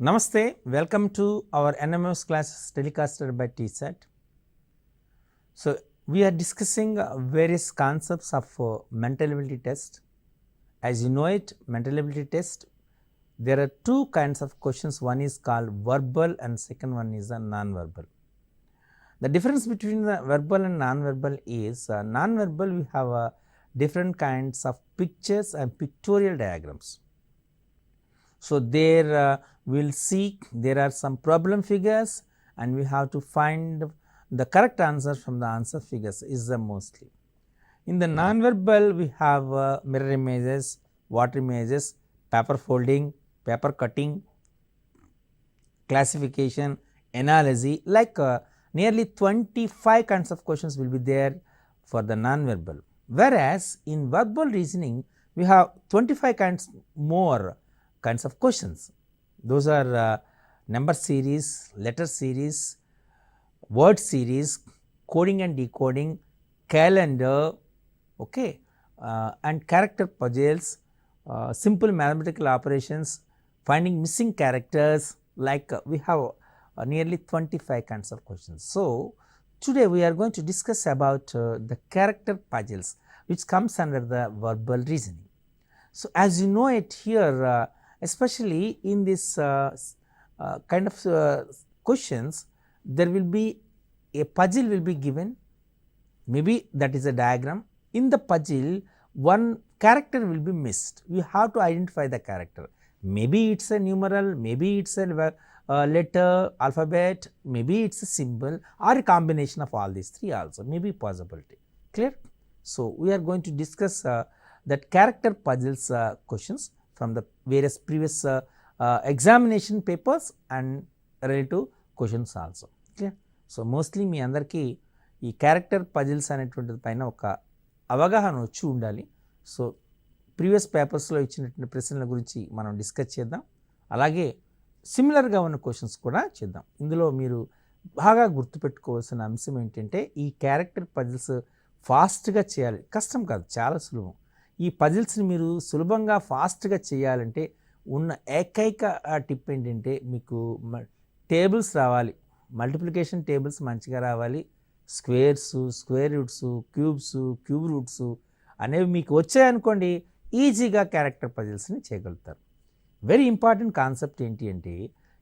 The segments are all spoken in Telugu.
Namaste, welcome to our NMS classes telecasted by TSAT. So, we are discussing various concepts of mental ability test. As you know it, mental ability test, there are two kinds of questions. One is called verbal and second one is non-verbal. The difference between the verbal and non-verbal is non-verbal we have different kinds of pictures and pictorial diagrams. So, there we will see there are some problem figures and we have to find the correct answer from the answer figures is the mostly. In the non-verbal we have mirror images, water images, paper folding, paper cutting, classification, analogy, like nearly 25 kinds of questions will be there for the non-verbal. Whereas, in verbal reasoning we have 25 kinds more kinds of questions. Those are number series, letter series, word series, coding and decoding, calendar, okay, and character puzzles, simple mathematical operations, finding missing characters, like we have nearly 25 kinds of questions. So, today we are going to discuss about the character puzzles which comes under the verbal reasoning. So, as you know it here, especially in this kind of questions, there will be a puzzle will be given, maybe that is a diagram. In the puzzle, one character will be missed. You have to identify the character. Maybe it is a numeral, maybe it is a letter, alphabet, maybe it is a symbol or a combination of all these three also, maybe possibility. Clear? So, we are going to discuss that character puzzles questions from the various previous examination papers and relative questions also. Clear? So, mostly మీ అందరికీ ఈ క్యారెక్టర్ పజిల్స్ అనేటువంటిది పైన ఒక అవగాహన వచ్చి ఉండాలి. సో, ప్రీవియస్ పేపర్స్లో ఇచ్చినటువంటి ప్రశ్నల గురించి మనం డిస్కస్ చేద్దాం. అలాగే సిమిలర్గా ఉన్న క్వశ్చన్స్ కూడా చేద్దాం. ఇందులో మీరు బాగా గుర్తుపెట్టుకోవాల్సిన అంశం ఏంటంటే, ఈ క్యారెక్టర్ పజిల్స్ ఫాస్ట్గా చేయాలి. కష్టం కాదు, చాలా సులభం. ఈ పజిల్స్ని మీరు సులభంగా ఫాస్ట్గా చేయాలంటే ఉన్న ఏకైక టిప్ ఏంటంటే, మీకు టేబుల్స్ రావాలి, మల్టిప్లికేషన్ టేబుల్స్ మంచిగా రావాలి, squares, square roots, cubes, cube roots అనేవి మీకు వచ్చాయనుకోండి, ఈజీగా క్యారెక్టర్ పజిల్స్ని చేయగలుగుతారు. వెరీ ఇంపార్టెంట్ కాన్సెప్ట్ ఏంటి అంటే,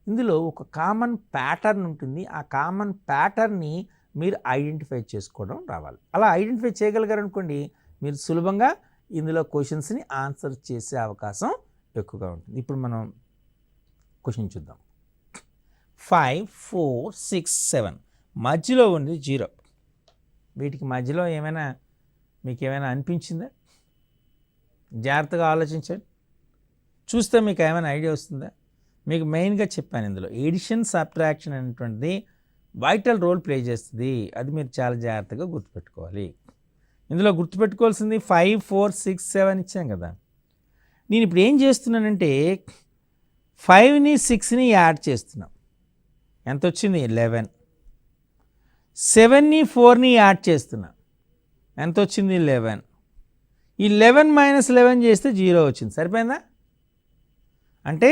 ఇందులో ఒక కామన్ ప్యాటర్న్ ఉంటుంది. ఆ కామన్ ప్యాటర్న్ని మీరు ఐడెంటిఫై చేసుకోవడం రావాలి. అలా ఐడెంటిఫై చేయగలిగారనుకోండి, మీరు సులభంగా ఇందులో క్వశ్చన్స్ని ఆన్సర్ చేసే అవకాశం ఎక్కువగా ఉంటుంది. ఇప్పుడు మనం క్వశ్చన్ చూద్దాం. 5, 4, 6, 7 మధ్యలో ఉంది 0. వీటికి మధ్యలో ఏమైనా మీకు ఏమైనా అనిపించిందా? జాగ్రత్తగా ఆలోచించండి, చూస్తే మీకు ఏమైనా ఐడియా వస్తుందా? మీకు మెయిన్గా చెప్పాను, ఇందులో ఎడిషన్ సబ్ట్రాక్షన్ అనేటువంటిది వైటల్ రోల్ ప్లే చేస్తుంది. అది మీరు చాలా జాగ్రత్తగా గుర్తుపెట్టుకోవాలి. ఇందులో గుర్తుపెట్టుకోవాల్సింది 5, 4, 6, 7 ఇచ్చాం కదా. నేను ఇప్పుడు ఏం చేస్తున్నానంటే 5ని 6ని యాడ్ చేస్తున్నాం. ఎంత వచ్చింది? 11. 7ని 4ని యాడ్ చేస్తున్నా. ఎంత వచ్చింది? 11. ఈ 11 మైనస్ 11 చేస్తే 0 వచ్చింది. సరిపోయిందా? అంటే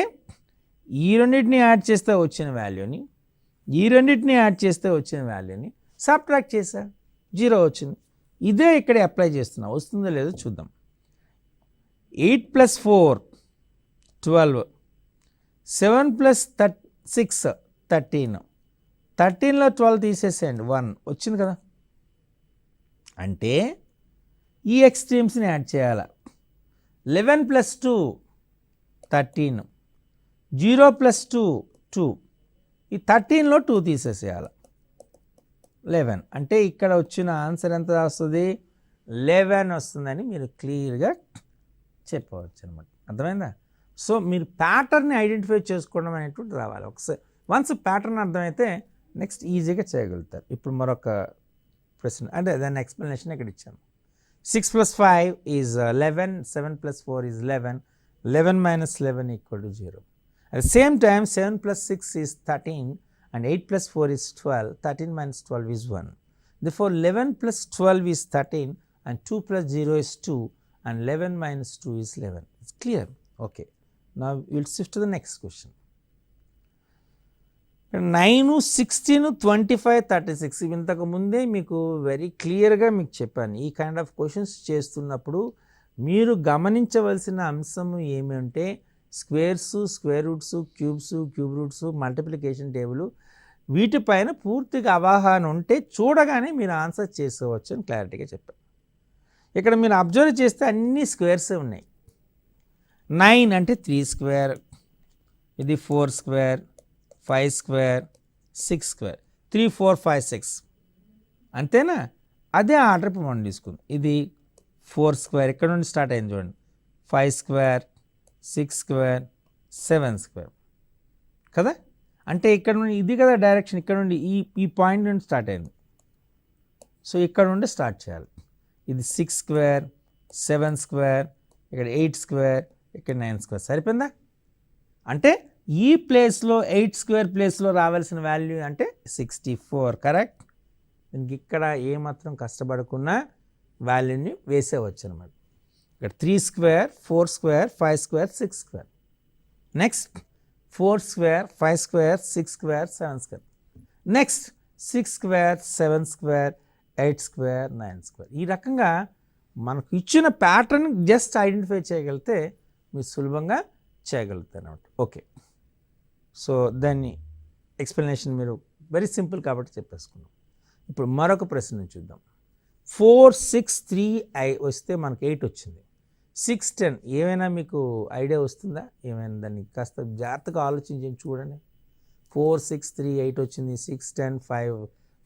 ఈ రెండింటిని యాడ్ చేస్తే వచ్చిన వాల్యూని, ఈ రెండింటిని యాడ్ చేస్తే వచ్చిన వాల్యూని సబ్ట్రాక్ట్ చేశా, 0 వచ్చింది. ఇదే ఇక్కడ అప్లై చేస్తున్నా. వస్తుందో లేదో చూద్దాం. 8 + 4 12, 7 + 6 13, 13లో 12 తీసేసేయండి, 1 వచ్చింది కదా. అంటే ఈ ఎక్స్ట్రీమ్స్ని యాడ్ చేయాలి. 11 + 2 13, 0 + 2 2, ఈ 13లో 2 తీసేసేయాలి, 11. అంటే ఇక్కడ వచ్చిన ఆన్సర్ ఎంత వస్తుంది? 11 వస్తుందని మీరు క్లియర్గా చెప్పవచ్చు అనమాట. అర్థమైందా? సో, మీరు ప్యాటర్న్ని ఐడెంటిఫై చేసుకోవడం అనేటువంటి రావాలి. ఒకసారి వన్స్ ప్యాటర్న్ అర్థమైతే నెక్స్ట్ ఈజీగా చేయగలుగుతారు. ఇప్పుడు మరొక ప్రశ్న, అంటే దాని ఎక్స్ప్లెనేషన్ ఇక్కడ ఇచ్చాను. 6 + 5 is 11, 7 + 4 is 11, 11 - 11 = 0. At the same time, 7 + 6 is 13 and 8 + 4 is 12, 13 - 12 is 1. Therefore, 11 + 12 is 13 and 2 + 0 is 2 and 11 - 2 is 11. It's clear? Okay. Now, we will shift to the next question. 9, 16, 25, 36 ఇంతకు ముందే మీకు వెరీ క్లియర్గా మీకు చెప్పాను. ఈ కైండ్ ఆఫ్ క్వశ్చన్స్ చేస్తున్నప్పుడు మీరు గమనించవలసిన అంశం ఏమంటే squares, square roots, cubes, cube roots, multiplication table వీటిపైన పూర్తిగా అవగాహన ఉంటే చూడగానే మీరు ఆన్సర్ చేసుకోవచ్చు అని క్లారిటీగా చెప్పాను. ఇక్కడ మీరు అబ్జర్వ్ చేస్తే అన్ని స్క్వేర్సే ఉన్నాయి. 9 అంటే 3 స్క్వేర్, ఇది 4 స్క్వేర్, 5 స్క్వేర్, 6 స్క్వేర్, 3, 4, 5, 6 అంతేనా? అదే ఆర్డర్ ఇప్పుడు మనం తీసుకుందాం. ఇది 4 స్క్వేర్ ఇక్కడ నుండి స్టార్ట్ అయింది చూడండి, 5 స్క్వేర్, 6 స్క్వేర్, 7 స్క్వేర్ కదా. అంటే ఇక్కడ నుండి ఇది కదా డైరెక్షన్, ఇక్కడ నుండి ఈ పాయింట్ నుండి స్టార్ట్ అయింది. సో ఇక్కడ నుండి స్టార్ట్ చేయాలి. ఇది 6 స్క్వేర్, 7 స్క్వేర్, ఇక్కడ 8 స్క్వేర్, ఇక్కడ 9 స్క్వేర్. సరిపోయిందా? అంటే ఈ ప్లేస్లో 8 స్క్వేర్ ప్లేస్లో రావాల్సిన వాల్యూ అంటే 64. కరెక్ట్. దీనికి ఇక్కడ ఏమాత్రం కష్టపడకుండా వాల్యూని వేసేవచ్చు అనమాట. ఇక్కడ 3 square, 4 square, 5 square, 6 square. Next 4 square, 5 square, 6 square, 7 square. Next 6 square, 7 square, 8 square, 9 square. ఈ రకంగా మనకు ఇచ్చిన ప్యాటర్న్ జస్ట్ ఐడెంటిఫై చేయగలిగితే మీరు సులభంగా చేయగలుగుతారు అన్నమాట. ఓకే, సో దాన్ని ఎక్స్ప్లెనేషన్ మీరు వెరీ సింపుల్ కాబట్టి చెప్పేసుకున్నాం. ఇప్పుడు మరొక ప్రశ్న చూద్దాం. 4, 6, 3 వస్తే మనకు 8 వచ్చింది. 6, 10 ఏమైనా మీకు ఐడియా వస్తుందా? ఏమైనా దాన్ని కాస్త జాగ్రత్తగా ఆలోచించి చూడండి. 4, 6, 3, 8 వచ్చింది. 6, 10,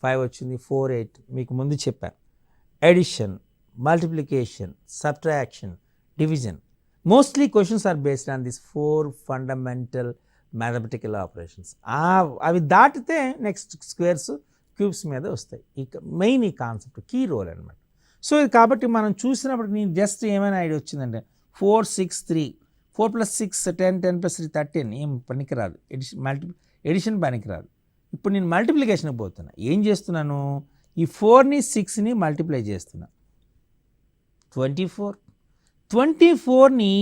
5 వచ్చింది. 4, 8 మీకు ముందు చెప్పాను. Addition, multiplication, subtraction, division. Mostly questions are based on this 4 fundamental mathematical operations. అవి దాటితే నెక్స్ట్ స్క్వేర్స్, క్యూబ్స్ మీద వస్తాయి. మెయిన్ ఈ కాన్సెప్ట్ కీ రోల్ అనమాట. సో ఇది కాబట్టి మనం చూసినప్పుడు నేను జస్ట్ ఏమైనా ఐడియా వచ్చిందంటే 4, 6, 3, 4 + 6 10, 10 + 3 13 ఏం పనికిరాదు. ఎడిషన్ పనికిరాదు. ఇప్పుడు నేను మల్టిప్లికేషన్కి పోతున్నా. ఏం చేస్తున్నాను? ఈ 4ని 6ని మల్టిప్లై చేస్తున్నా. 24, 24ని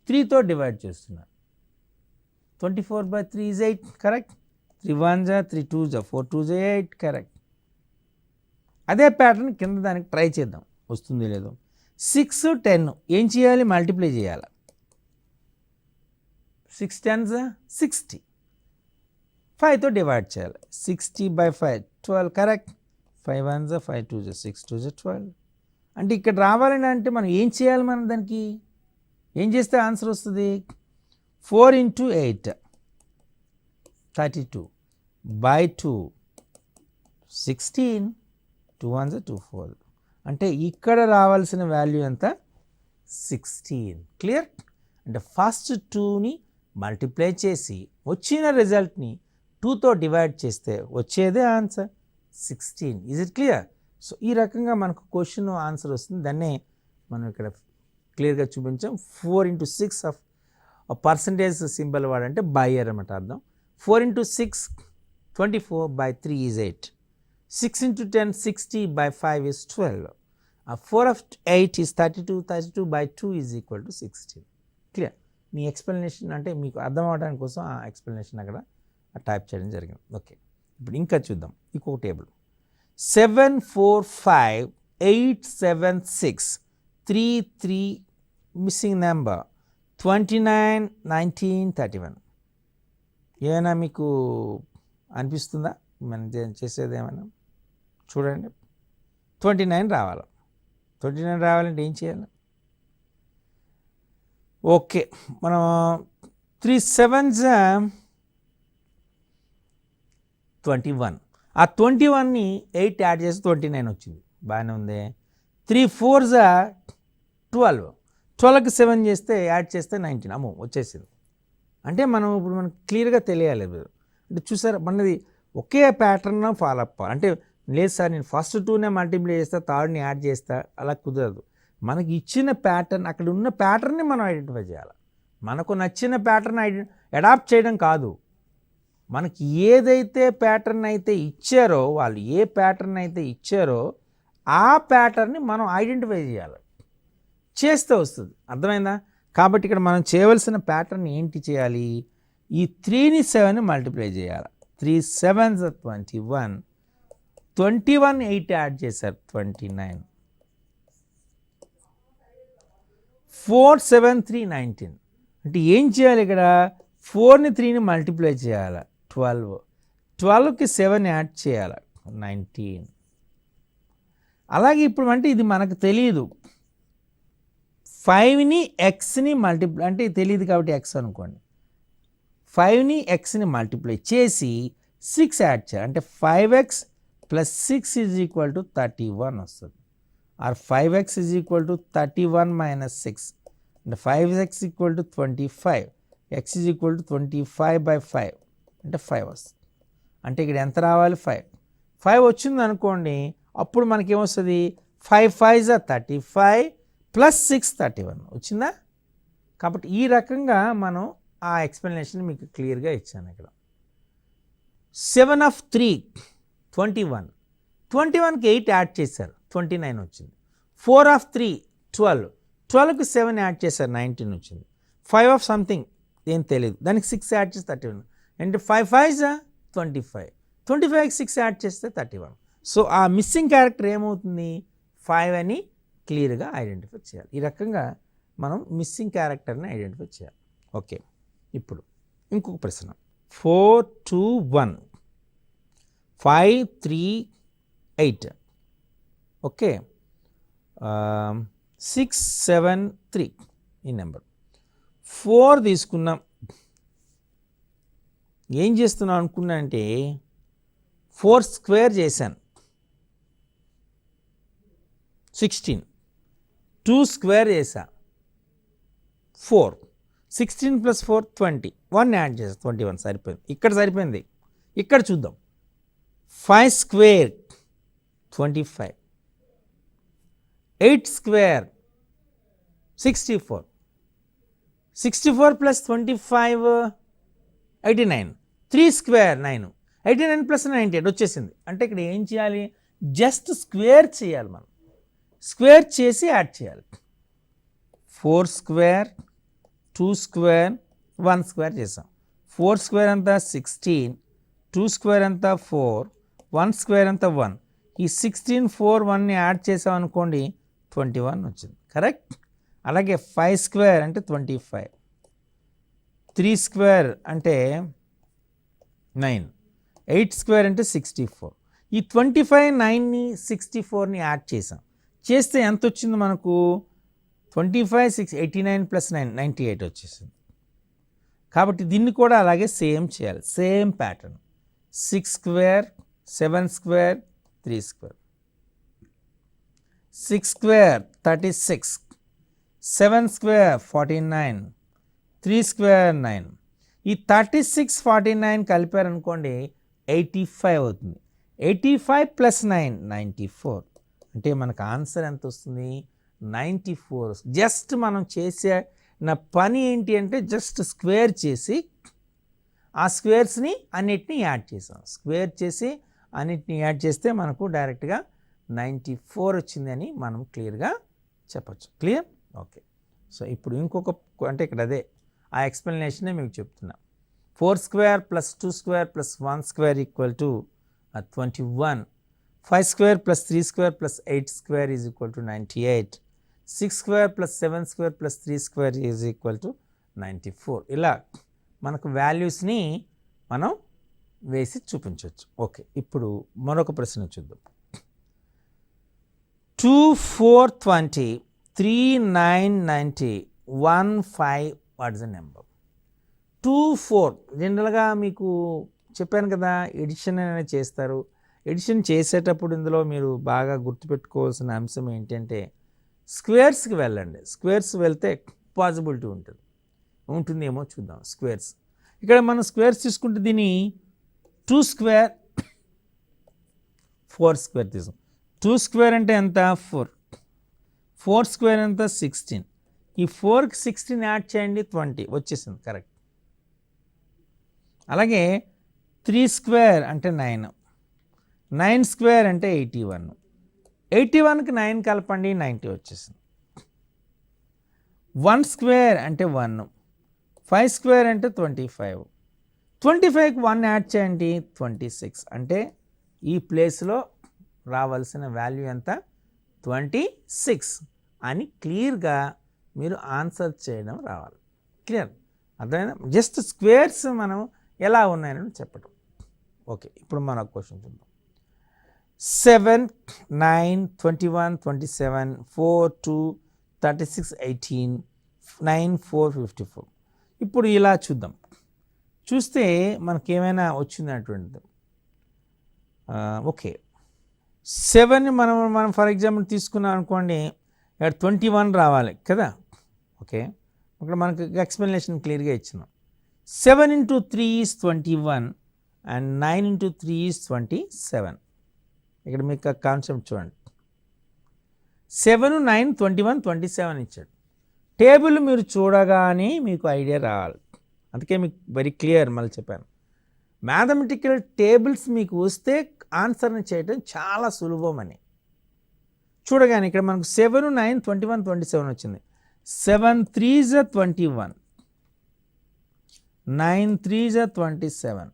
3తో డివైడ్ చేస్తున్నా. 24/3 is 8. Correct. 3 1s are 3 2s are 4 2s are 8. Correct. అదే ప్యాటర్న్ కింద దానికి ట్రై చేద్దాం, వస్తుంది లేదో. 6, 10 ఏం చేయాలి? మల్టిప్లై చేయాలి. 6 10s 60. 5తో డివైడ్ చేయాలి. 60/5 12. కరెక్ట్. 5 1s 5 2s 6 2s 12. అంటే ఇక్కడ రావాలని అంటే మనం ఏం చేయాలి? మనం దానికి ఏం చేస్తే ఆన్సర్ వస్తుంది? 4 × 8 32/2 16. 2 1s 2 4. అంటే ఇక్కడ రావాల్సిన వాల్యూ ఎంత? 16. క్లియర్? అంటే ఫస్ట్ 2ని మల్టిప్లై చేసి వచ్చిన రిజల్ట్ని 2తో డివైడ్ చేస్తే వచ్చేదే answer 16. Is it clear? So ఈ రకంగా మనకు క్వశ్చన్ ఆన్సర్ వస్తుంది. దాన్నే మనం ఇక్కడ క్లియర్గా చూపించాం. 4 × 6 ఆఫ్ పర్సంటేజ్ సింబల్ వాడంటే బై ఇయర్ అన్నమాట అర్థం. 4 × 6 24/3 is 8. 6 × 10 60/5 is 12. 4 of 8 is 32. 32/2 is equal to 16. Clear? Me explanation అంటే మీకు అర్థం అవడానికి కోసం ఆ ఎక్స్ప్లెనేషన్ అక్కడ టైప్ చేయడం జరిగింది. ఓకే, ఇప్పుడు ఇంకా చూద్దాం ఇంకొక టేబుల్. 7 4 5 8 7 6 3 3 missing number 29 19 31. ఏమైనా మీకు అనిపిస్తుందా మనం చేసేది ఏమైనా? చూడండి, 29 రావాలి. 29 రావాలంటే ఏం చేయాలి? ఓకే, మనం 3 7s 21. ఆ 21ని 8 యాడ్ చేసి 29 వచ్చింది. బాగానే ఉంది. 3 4s 12. 12కి 7 చేస్తే యాడ్ చేస్తే 19. అమ్మో వచ్చేసింది. అంటే మనం ఇప్పుడు మనకు క్లియర్గా తెలియాలి. అంటే చూసారా, మనది ఒకే ప్యాటర్న్ ఫాలో అప్. అంటే లేదు సార్ నేను ఫస్ట్ 2నే మల్టిప్లై చేస్తా, థర్డ్ని యాడ్ చేస్తా, అలా కుదరదు. మనకి ఇచ్చిన ప్యాటర్న్, అక్కడ ఉన్న ప్యాటర్న్ని మనం ఐడెంటిఫై చేయాలి. మనకు నచ్చిన ప్యాటర్న్ అడాప్ట్ చేయడం కాదు. మనకి ఏదైతే ప్యాటర్న్ అయితే ఇచ్చారో, వాళ్ళు ఏ ప్యాటర్న్ అయితే ఇచ్చారో ఆ ప్యాటర్న్ని మనం ఐడెంటిఫై చేయాలి. చేస్తే వస్తుంది. అర్థమైందా? కాబట్టి ఇక్కడ మనం చేయవలసిన ప్యాటర్న్ ఏంటి చేయాలి? ఈ 3ని 7ని మల్టిప్లై చేయాలి. 3 7s 21, 21 8 యాడ్ చేశారు 29, 4 7 3 19. అంటే ఏం చేయాలి ఇక్కడ, 4ని 3ని మల్టిప్లై చేయాలి 12, 12కి 7 యాడ్ చేయాలి 19. అలాగే ఇప్పుడు అంటే ఇది మనకు తెలియదు, 5ని ఎక్స్ని మల్టిప్లై అంటే తెలియదు కాబట్టి ఎక్స్ అనుకోండి, 5ని ఎక్స్ని మల్టిప్లై చేసి 6 యాడ్ చేయాలి, అంటే 5x plus 6 is equal to 31 వస్తుంది. Or 5x is equal to 31 minus 6, అంటే 5x equal to 25, x is equal to 25/5 అంటే 5 వస్తుంది. అంటే ఇక్కడ ఎంత రావాలి, 5 వచ్చింది అనుకోండి, అప్పుడు మనకేమొస్తుంది 5 5s 35 ప్లస్ 6 31 వచ్చిందా. కాబట్టి ఈ రకంగా మనం ఆ ఎక్స్ప్లెనేషన్ మీకు క్లియర్గా ఇచ్చాను. ఇక్కడ 7 of 3 21, 21కి 8 యాడ్ చేశారు 29 వచ్చింది. 4 of 3 12, 12కి 7 యాడ్ చేశారు 19 వచ్చింది. 5 of సంథింగ్ ఏం తెలియదు, దానికి 6 యాడ్ చేస్తే 31, అంటే 5 5s 25, 25కి 6 యాడ్ చేస్తే 31. సో ఆ మిస్సింగ్ క్యారెక్టర్ ఏమవుతుంది, 5 అని క్లియర్గా ఐడెంటిఫై చేయాలి. ఈ రకంగా మనం మిస్సింగ్ క్యారెక్టర్ని ఐడెంటిఫై చేయాలి. ఓకే, ఇప్పుడు ఇంకొక ప్రశ్న, 4 2 1 5 3 8, ఓకే, 6 7 3 ఈ నెంబర్. 4 తీసుకున్నాం, ఏం చేస్తున్నాం అనుకున్నా అంటే 4 స్క్వేర్ చేశాను 16, 2 స్క్వేర్ చేసా 4, 16 ప్లస్ 4 20, 1 యాడ్ చేసా 21 సరిపోయింది. ఇక్కడ సరిపోయింది. ఇక్కడ చూద్దాం, 5 square 25, 8 square 64, 64 plus 25 89, 3 square 9, 89 plus 98 వచ్చేసింది. అంటే ఇక్కడ ఏం చేయాలి, జస్ట్ స్క్వేర్ చేయాలి, మనం స్క్వేర్ చేసి యాడ్ చేయాలి. 4 స్క్వేర్ 2 స్క్వేర్ 1 స్క్వేర్ చేసాం. 4 స్క్వేర్ అంతా 16, 2 స్క్వేర్ అంతా 4, 1 స్క్వేర్ అంతా 1. ఈ 16 4 1ని యాడ్ చేసాం అనుకోండి 21 వచ్చింది, కరెక్ట్. అలాగే 5 స్క్వేర్ అంటే 25, 3 స్క్వేర్ అంటే 9, 8 స్క్వేర్ అంటే 64. ఈ 25 9ని 64ని యాడ్ చేసాం, చేస్తే ఎంత వచ్చింది మనకు, 25 6 89 ప్లస్ 9 98 వచ్చేసింది. కాబట్టి దీన్ని కూడా అలాగే సేమ్ చేయాలి, same pattern. 6 square 7 square 3 square, 6 square 36, 7 square 49, 3 square 9. ఈ 36 49 కలిపారనుకోండి 85 అవుతుంది. 85 ప్లస్ 9 94, అంటే మనకు ఆన్సర్ ఎంత వస్తుంది, 94. జస్ట్ మనం చేసే నా పని ఏంటి అంటే జస్ట్ స్క్వేర్ చేసి ఆ స్క్వేర్స్ని అన్నిటినీ యాడ్ చేసాం. స్క్వేర్ చేసి అన్నిటినీ యాడ్ చేస్తే మనకు డైరెక్ట్గా 94 వచ్చింది అని మనం క్లియర్గా చెప్పచ్చు. Clear, okay. సో ఇప్పుడు ఇంకొక అంటే ఇక్కడ అదే ఆ ఎక్స్ప్లెనేషనే మీకు చెప్తున్నా. 4 square plus 2 square plus 1 square equal to 21, 5 square plus 3 square plus 8 square is equal to 98, 6 square plus 7 square plus 3 square is equal to 94. ఇలా మనకు వాల్యూస్ని మనం వేసి చూపించవచ్చు. ఓకే, ఇప్పుడు మరొక ప్రశ్న చూద్దాం. 2 4 20 3 9 90 1 5 వాట్ ఇస్ ద నెంబర్. 2 4 జనరల్గా మీకు చెప్పాను కదా, ఎడిషన్ అనేది చేస్తారు. ఎడిషన్ చేసేటప్పుడు ఇందులో మీరు బాగా గుర్తుపెట్టుకోవాల్సిన అంశం ఏంటంటే స్క్వేర్స్కి వెళ్ళండి. స్క్వేర్స్ వెళ్తే పాసిబిలిటీ ఉంటుందేమో చూద్దాం. స్క్వేర్స్ ఇక్కడ మనం స్క్వేర్స్ తీసుకుంటే దీన్ని 2 స్క్వేర్ 4 స్క్వేర్ తీసాం. 2 స్క్వేర్ అంటే ఎంత 4, 4 స్క్వేర్ ఎంత 16. ఈ 4కి 16 యాడ్ చేయండి 20 వచ్చేసింది, కరెక్ట్. అలాగే 3 స్క్వేర్ అంటే 9, 9 స్క్వేర్ అంటే 81, 81కి 9 కలపండి 90 వచ్చేసింది. 1 స్క్వేర్ అంటే 1, 5 స్క్వేర్ అంటే 25, 25కి 1 యాడ్ చేయండి 26 అంటే ఈ ప్లేస్లో రావాల్సిన వాల్యూ ఎంత 26 అని క్లియర్గా మీరు ఆన్సర్ చేయడం రావాలి. క్లియర్ అర్థమైనా? జస్ట్ స్క్వేర్స్ మనం ఎలా ఉన్నాయని చెప్పడం. ఓకే, ఇప్పుడు మన క్వశ్చన్ చూద్దాం. 7, 9, 21, 27, 4, 2, 36, 18, 9, 4, 54. ఇప్పుడు ఇలా చూద్దాం. చూస్తే మనకేమైనా వచ్చిందటువంటిది. ఓకే, 7 మనం ఫర్ ఎగ్జాంపుల్ తీసుకున్నాం అనుకోండి, ఇక్కడ 21 రావాలి కదా. ఓకే, ఇక్కడ మనకు ఎక్స్ప్లెనేషన్ క్లియర్గా ఇచ్చినాం. 7 into 3 is 21 and 9 into 3 is 27. ఇక్కడ మీకు కాన్సెప్ట్ చూడండి. 7, 9, 21, 27 ఇచ్చాడు. టేబుల్ మీరు చూడగానే మీకు ఐడియా రావాలి. అందుకే మీకు వెరీ క్లియర్ మళ్ళీ చెప్పాను. మ్యాథమెటికల్ టేబుల్స్ మీకు వస్తే ఆన్సర్ని చేయడం చాలా సులభమని. చూడగానే ఇక్కడ మనకు 7, 9, 21, 27 వచ్చింది. 7 3s are 21, 9 3s are 27.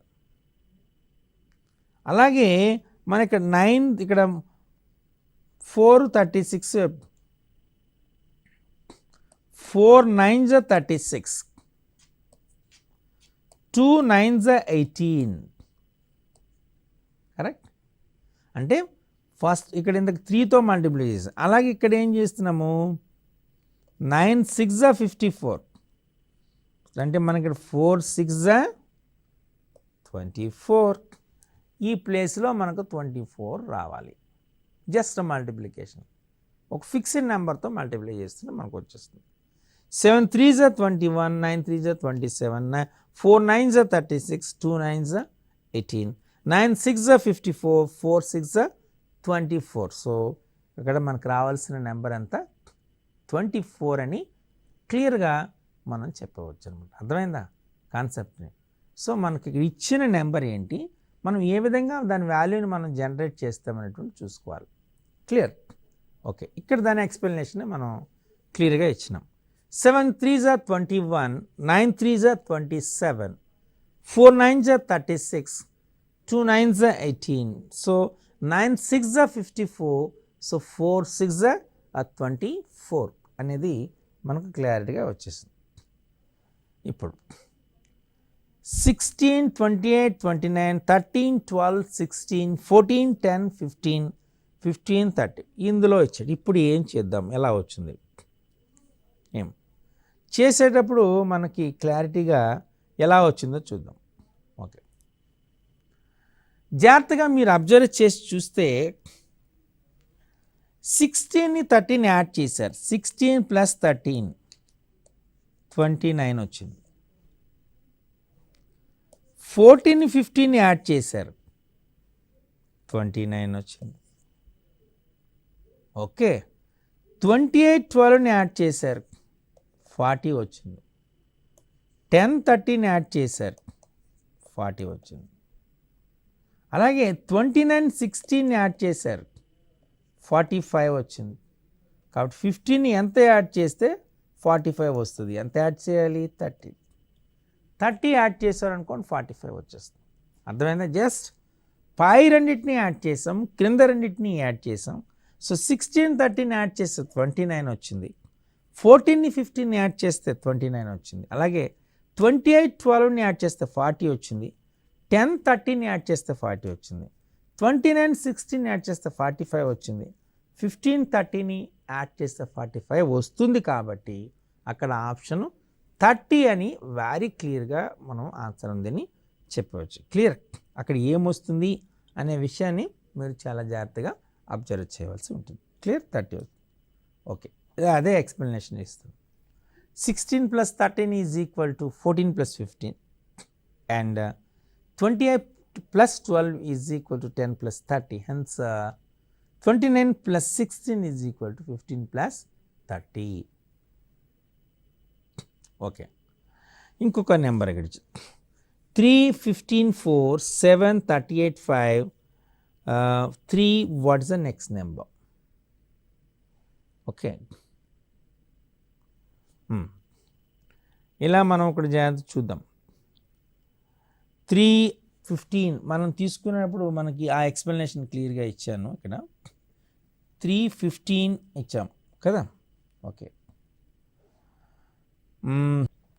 అలాగే మన ఇక్కడ 9 ఇక్కడ 4 36, 4 9s are 36, 2 9s are 18. Correct అంటే ఫస్ట్ ఇక్కడ ఇంతకు 3తో మల్టిప్లై చేసాం. అలాగే ఇక్కడ ఏం చేస్తున్నాము 9 6 are 54 అంటే మనకి ఇక్కడ 4 6 are 24. ఈ ప్లేస్లో మనకు 24 రావాలి. జస్ట్ మల్టిప్లికేషన్ ఒక ఫిక్స్డ్ నెంబర్తో మల్టిప్లై చేస్తుంటే మనకు వచ్చేస్తుంది. 7 3s are 21, 9 3s are 27, 4 9s are 36, 2 9s are 18, 9 6s are 54, 4 6s are 24. So ఇక్కడ మనకు రావాల్సిన నెంబర్ ఎంత 24 అని క్లియర్గా మనం చెప్పవచ్చు అనమాట. అర్థమైందా కాన్సెప్ట్ని? సో మనకి ఇచ్చిన నెంబర్ ఏంటి, మనం ఏ విధంగా దాని వాల్యూని మనం జనరేట్ చేస్తామనేటువంటి చూసుకోవాలి. క్లియర్? ఓకే, ఇక్కడ దాని ఎక్స్ప్లెనేషన్ మనం క్లియర్గా ఇచ్చినాం. 7 3s are 21, 9 3s are 27, 4 9s are 36, 2 9s are 18. So 9 6s are 54, so 4 6s are 24 అనేది మనకు క్లారిటీగా వచ్చేసింది. ఇప్పుడు 16, 28, 29, 13, 12, 16, 14, 10, 15, 15, 30 ఇందులో ఇచ్చాడు. ఇప్పుడు ఏం చేద్దాం, ఎలా వచ్చింది ఏం చేసేటప్పుడు మనకి క్లారిటీగా ఎలా వచ్చిందో చూద్దాం. ఓకే, జాగ్రత్తగా మీరు అబ్జర్వ్ చేసి చూస్తే 16ని 13 యాడ్ చేశారు. 16 + 13 29 వచ్చింది. 14ని 15 యాడ్ చేశారు 29 వచ్చింది. ఓకే, 28 12ని యాడ్ చేశారు 40 వచ్చింది. 10 13 యాడ్ చేశారు 40 వచ్చింది. అలాగే 29 16 యాడ్ చేశారు 45 వచ్చింది. కాబట్టి 15ని ఎంత యాడ్ చేస్తే 45 వస్తుంది. ఎంత యాడ్ చేయాలి 30 యాడ్ చేశారు అనుకోండి 45 వచ్చేస్తుంది. అర్థమైందా? జస్ట్ పై రెండింటిని యాడ్ చేసాం, క్రింద రెండింటిని యాడ్ చేసాం. సో 16 13 యాడ్ చేస్తే 29 వచ్చింది. 14ని 15 యాడ్ చేస్తే 29 వచ్చింది. అలాగే 28 12ని యాడ్ చేస్తే 40 వచ్చింది. 10 13ని యాడ్ చేస్తే 40 వచ్చింది. 29 16 యాడ్ చేస్తే 45 వచ్చింది. 15 30ని యాడ్ చేస్తే 45 వస్తుంది. కాబట్టి అక్కడ ఆప్షన్ 30 అని వెరీ క్లియర్గా మనం ఆన్సర్ ఉందని చెప్పవచ్చు. క్లియర్? అక్కడ ఏమొస్తుంది అనే విషయాన్ని మీరు చాలా జాగ్రత్తగా అబ్జర్వ్ చేయవలసి ఉంటుంది. క్లియర్? 30 ఓకే, అదే ఎక్స్ప్లెనేషన్ ఇస్తుంది. 16 + 13 is equal to 14 + 15 and 28 + 12 is equal to 10 + 30. Hence 29 + 16 is equal to 15 + 30. Okay, ఇంకొక నెంబర్ ఇక్కడ 3 15 4 7 38 5 3. What is the next number? Okay, ఇలా మనం ఒకటి జాగ్రత్త చూద్దాం. 315 మనం తీసుకున్నప్పుడు మనకి ఆ ఎక్స్ప్లెనేషన్ క్లియర్గా ఇచ్చాను. ఇక్కడ 315 ఇచ్చాం కదా. ఓకే,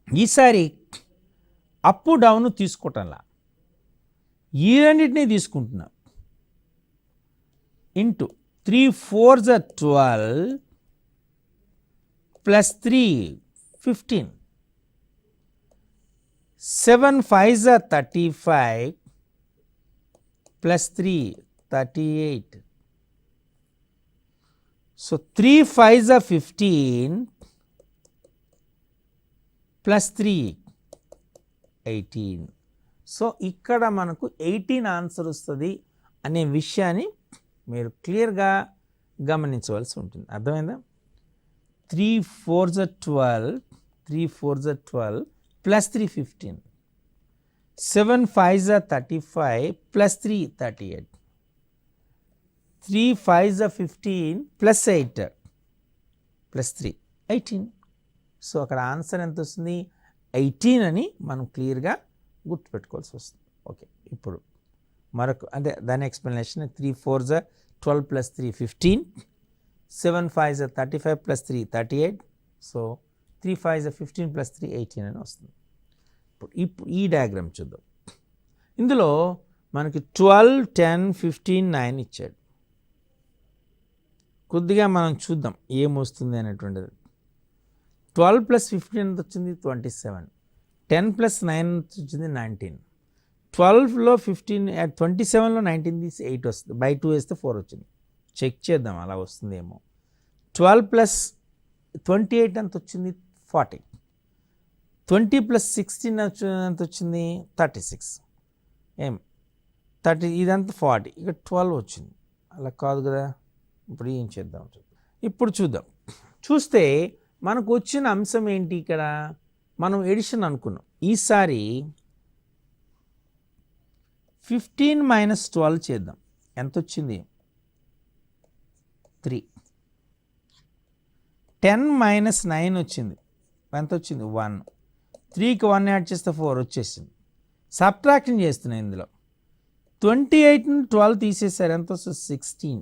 ఈసారి అప్ డౌన్ తీసుకోవటంలా ఈ రెండింటినీ తీసుకుంటున్నా. Into 3 4s are 12 plus 3 15, 7 5s are 35 plus 3 38. So 3 5s are 15 plus 3 18. So ఇక్కడ మనకు 18 ఆన్సర్ వస్తుంది అనే విషయాన్ని మీరు క్లియర్గా గమనించవలసి ఉంటుంది. అర్థమైందా? 3 4s are 12, 3 4s are 12 plus 3 15, 7 5s are 35 plus 3 38, 3 5s are 15 plus 8 plus 3 18. So అక్కడ ఆన్సర్ ఎంత వస్తుంది? 18 అని మనం క్లియర్గా గుర్తుపెట్టుకోవాల్సి వస్తుంది. ఓకే, ఇప్పుడు మరొక అంటే దాని explanation 3 4s are 12 plus 3 15, 7 5s are 35 plus 3 38. So 3 5s are 15 plus 3 18 అని వస్తుంది. ఇప్పుడు ఈ డయాగ్రామ్ చూద్దాం. ఇందులో మనకి 12 10 15 9 ఇచ్చాడు. కొద్దిగా మనం చూద్దాం ఏమొస్తుంది అనేటువంటిది. 12 plus 15 ఎంత వచ్చింది? 27. 10 plus 9 వచ్చింది 19. 12లో 15 27లో 19 తీసి 8 వస్తుంది. బై 2 వేస్తే 4 వచ్చింది. చెక్ చేద్దాం అలా వస్తుందేమో. 12 plus 28 ఎంత వచ్చింది? 40. 20 plus 16 ఎంత వచ్చింది? 36. ఏం 30 ఇదంతా 40, ఇక 12 వచ్చింది. అలా కాదు కదా. ఇప్పుడు ఏం చేద్దాం? ఇప్పుడు చూద్దాం. చూస్తే మనకు వచ్చిన అంశం ఏంటి? ఇక్కడ మనం ఎడిషన్ అనుకున్నాం. ఈసారి 15 minus 12 చేద్దాం. ఎంత వచ్చింది? 3. 10 minus 9 వచ్చింది. ఎంత వచ్చింది? 1. 3కి 1 యాడ్ చేస్తే 4 వచ్చేసింది. సబ్ట్రాక్షన్ చేస్తున్నాయి ఇందులో. 28 నుండి 12 తీసేసారు. ఎంత వస్తుంది? 16.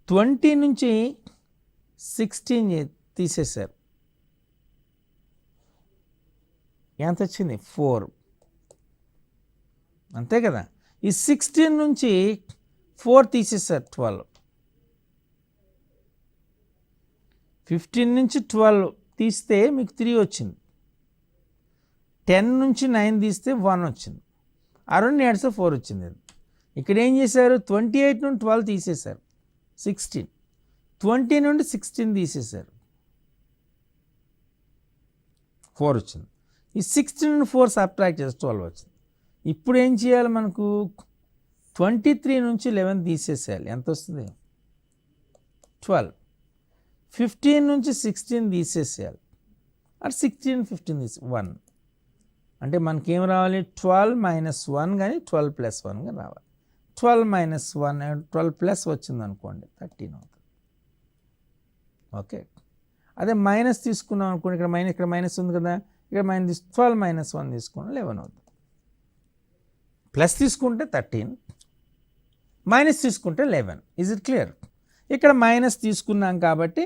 20 నుంచి 16 తీసేశారు. ఎంత వచ్చింది? 4. అంతే కదా. ఈ 16 నుంచి 4 తీసేశారు. 12. 15 నుంచి 12 తీస్తే మీకు 3 వచ్చింది. 10 నుంచి 9 తీస్తే 1 వచ్చింది. ఆ రెండు యాడ్స్ 4 వచ్చింది. ఇక్కడ ఏం చేశారు? 28 నుండి 12 తీసేశారు. 16. 20 నుండి 16 తీసేశారు. 4 వచ్చింది. ఈ 16 నుండి 4 సబ్ట్రాక్ట్ చేస్తే 12 వచ్చింది. ఇప్పుడు ఏం చేయాలి? మనకు 23 నుంచి 11 తీసేసేయాలి. ఎంత వస్తుంది? 12. 15 నుంచి 16 తీసేసేయాలి. అటు 16 15 తీసి 1 అంటే మనకేం రావాలి? 12 minus 1 కానీ 12 plus 1 కానీ రావాలి. 12 minus 1 12 plus వచ్చింది అనుకోండి 13 అవుతుంది. ఓకే, అదే మైనస్ తీసుకున్నాం అనుకోండి. ఇక్కడ మైనస్ ఉంది కదా. ఇక్కడ మైనస్ 12 minus 1 తీసుకున్నాం 11 అవుతుంది. ప్లస్ తీసుకుంటే 13, మైనస్ తీసుకుంటే 11. Is it clear? ఇక్కడ మైనస్ తీసుకున్నాం కాబట్టి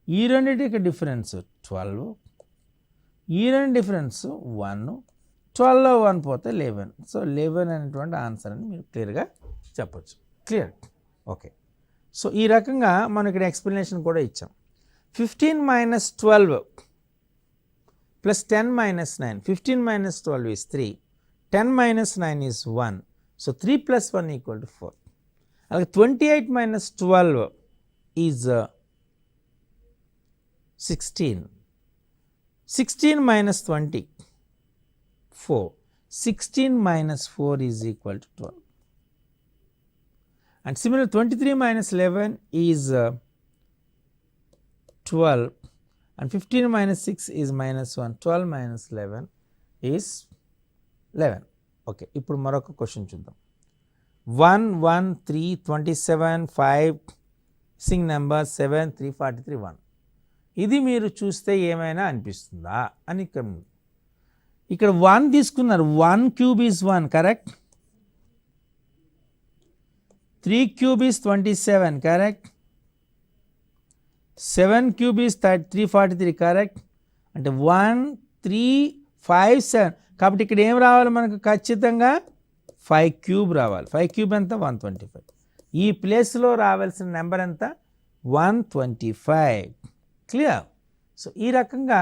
ఈ రెండింటికి డిఫరెన్స్ 12, ఈ రెండు డిఫరెన్స్ 1, 12లో 1 పోతే 11. సో 11 అనేటువంటి ఆన్సర్ అని మీరు క్లియర్గా చెప్పచ్చు. క్లియర్? ఓకే, సో ఈ రకంగా మనం ఇక్కడ ఎక్స్ప్లెనేషన్ కూడా ఇచ్చాం. 15 minus 12 plus 10 minus 9. 15 minus 12 is 3. 10 minus 9 is 1. So 3 plus 1 equal to 4. అలాగే 28 minus 12 is 16. 16 minus 20, 4. 16 minus 4 is equal to 12. And similarly 23 minus 11 is 12. And 15 minus 6 is minus 1. 12 minus 11 is 11. Okay, ఇప్పుడు మరొక క్వశ్చన్ చూద్దాం. 1 1 3 27 5 సింగ్ నెంబర్ 7 343 1. ఇది మీరు చూస్తే ఏమైనా అనిపిస్తుందా అని ఇక్కడ ఇక్కడ 1 తీసుకున్నారు, 1 cube is 1 correct, 3 cube is 27 correct, 7 cube is 343 correct. అంటే 1 3 5 7 కాబట్టి ఇక్కడ ఏం రావాలి మనకు ఖచ్చితంగా 5 క్యూబ్ రావాలి. 5 క్యూబ్ ఎంత 125. ఈ ప్లేస్లో రావాల్సిన నెంబర్ ఎంత 125. క్లియర్. సో ఈ రకంగా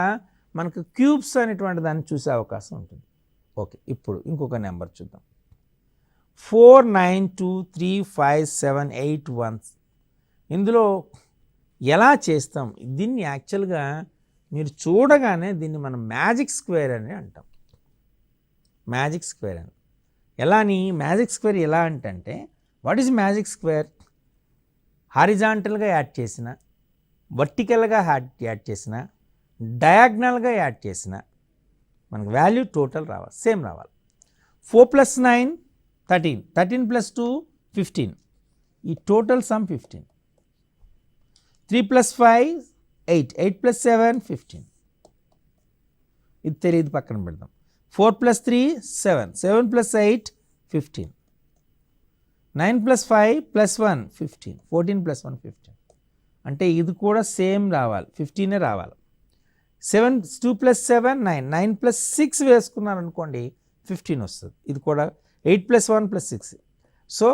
మనకు క్యూబ్స్ అనేటువంటి దాన్ని చూసే అవకాశం ఉంటుంది. ఓకే, ఇప్పుడు ఇంకొక నెంబర్ చూద్దాం. 4 9 2 3 5 7 8 1. ఇందులో ఎలా చేస్తాం దీన్ని? యాక్చువల్గా మీరు చూడగానే దీన్ని మనం మ్యాజిక్ స్క్వేర్ అని అంటాం. మ్యాజిక్ స్క్వేర్ అని ఎలాని? మ్యాజిక్ స్క్వేర్ ఎలా అంటే వాట్ ఈజ్ మ్యాజిక్ స్క్వేర్? హారిజాంటల్గా యాడ్ చేసిన, వర్టికల్గా యాడ్ చేసిన, డయాగ్నల్గా యాడ్ చేసిన మనకు వాల్యూ టోటల్ రావాలి, సేమ్ రావాలి. 4 + 9 13, 13 + 2 15, ఈ టోటల్ సమ్ 15. 3 + 5 8, 8 + 7 15. ఇది తెలియదు, పక్కన పెడదాం. 4 + 3 7, 7 + 8 15, 9 + 5 + 1 15, 14 + 1 15. అంటే ఇది కూడా సేమ్ రావాలి, 15 రావాలి. 2 + 7 9, 9 + 6 వేసుకున్నారనుకోండి 15 వస్తుంది. ఇది కూడా 8 + 1 + 6. సో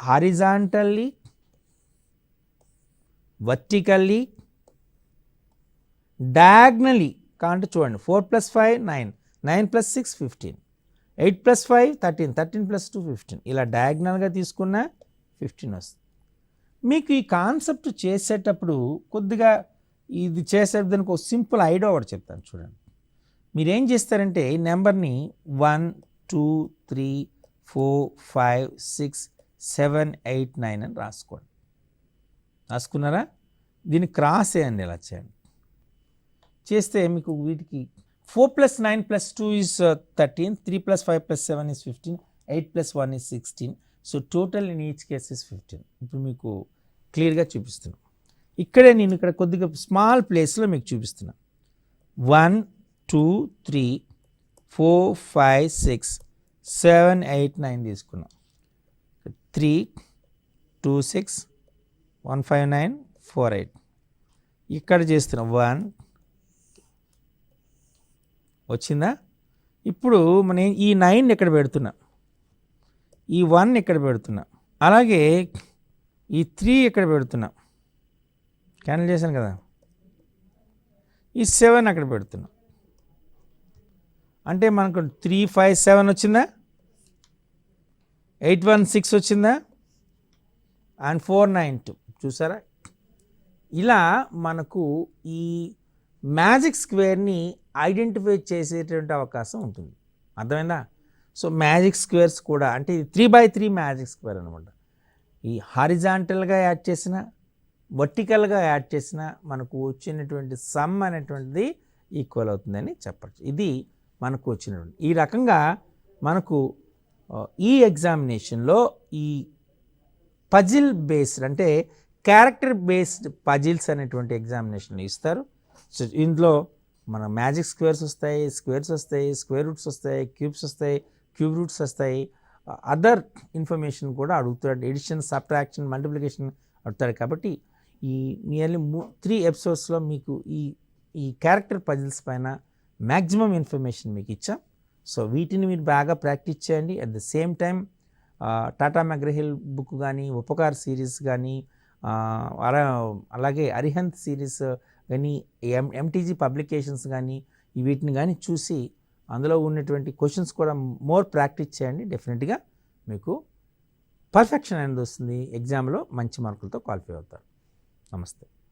హారిజాంటల్లీ, వర్టికల్లీ, డయాగ్నలీ కాంటే చూడండి 4 + 5 9, 9 + 6 15, 8 + 5 13, 13 + 2 15. ఇలా డయాగ్నల్గా తీసుకున్న 15 వస్తుంది. మీకు ఈ కాన్సెప్ట్ చేసేటప్పుడు కొద్దిగా ఇది చేసేదానికి ఒక సింపుల్ ఐడియా ఒకటి చెప్తాను చూడండి. మీరేం చేస్తారంటే ఈ నెంబర్ని 1 2 3 4 5 6 7 8 9 అని రాసుకోండి. రాసుకున్నారా? దీన్ని క్రాస్ చేయండి, ఇలా చేయండి. చేస్తే మీకు వీటికి 4 + 9 + 2 is 13, 3 + 5 + 7 is 15, 8 + 1 is 16. So total in each case is 15. ఇప్పుడు మీకు క్లియర్గా చూపిస్తున్నాను. ఇక్కడే నేను ఇక్కడ కొద్దిగా స్మాల్ ప్లేస్లో మీకు చూపిస్తున్నా. 1 2 3 4 5 6 7 8 9 తీసుకున్నాం. 3 2 6 1 5 9 4 8 ఇక్కడ చేస్తున్నాం. 1 వచ్చిందా? ఇప్పుడు మనం ఈ 9 ఇక్కడ పెడుతున్నా, ఈ 1 ఇక్కడ పెడుతున్నా, అలాగే ఈ 3 ఇక్కడ పెడుతున్నా, క్యాన్సిల్ చేశాను కదా. ఈ 7 అక్కడ పెడుతున్నా. అంటే మనకు 3 5 7 వచ్చిందా, 8 1 6 వచ్చిందా, అండ్ 4 9 2. చూసారా? ఇలా మనకు ఈ మ్యాజిక్ స్క్వేర్ని ఐడెంటిఫై చేసేటువంటి అవకాశం ఉంటుంది. అర్థమైందా? సో మ్యాజిక్ స్క్వేర్స్ కూడా అంటే 3/3 మ్యాజిక్ స్క్వేర్ అనమాట. ఈ హారిజాంటల్గా యాడ్ చేసిన, వర్టికల్గా యాడ్ చేసిన మనకు వచ్చినటువంటి సమ్ అనేటువంటిది ఈక్వల్ అవుతుందని చెప్పచ్చు. ఇది మనకు వచ్చినటువంటి ఈ రకంగా మనకు ఈ ఎగ్జామినేషన్లో ఈ పజిల్ బేస్డ్ అంటే క్యారెక్టర్ బేస్డ్ పజిల్స్ అనేటువంటి ఎగ్జామినేషన్ ఇస్తారు. సో ఇందులో మన మ్యాజిక్ స్క్వేర్స్ వస్తాయి, స్క్వేర్స్ వస్తాయి, స్క్వేర్ రూట్స్ వస్తాయి, క్యూబ్స్ వస్తాయి, క్యూబ్ రూట్స్ వస్తాయి, అదర్ ఇన్ఫర్మేషన్ కూడా అడుగుతాడు. ఎడిషన్, సబ్ట్రాక్షన్, మల్టిప్లికేషన్ అడుగుతాడు. కాబట్టి ఈ నియర్లీ 3 ఎపిసోడ్స్లో మీకు ఈ క్యారెక్టర్ పజిల్స్ పైన మ్యాక్సిమం ఇన్ఫర్మేషన్ మీకు ఇచ్చాం. సో వీటిని మీరు బాగా ప్రాక్టీస్ చేయండి. At the same time Tata McGraw Hill book కానీ, ఉపకార్ సిరీస్ కానీ, అలాగే అరిహంత్ సిరీస్ కానీ, ఎంటీజీ పబ్లికేషన్స్ కానీ వీటిని కానీ చూసి అందులో ఉన్నటువంటి క్వశ్చన్స్ కూడా మోర్ ప్రాక్టీస్ చేయండి. డెఫినెట్గా మీకు పర్ఫెక్షన్ అనేది వస్తుంది. ఎగ్జామ్లో మంచి మార్కులతో క్వాలిఫై అవుతారు. నమస్తే.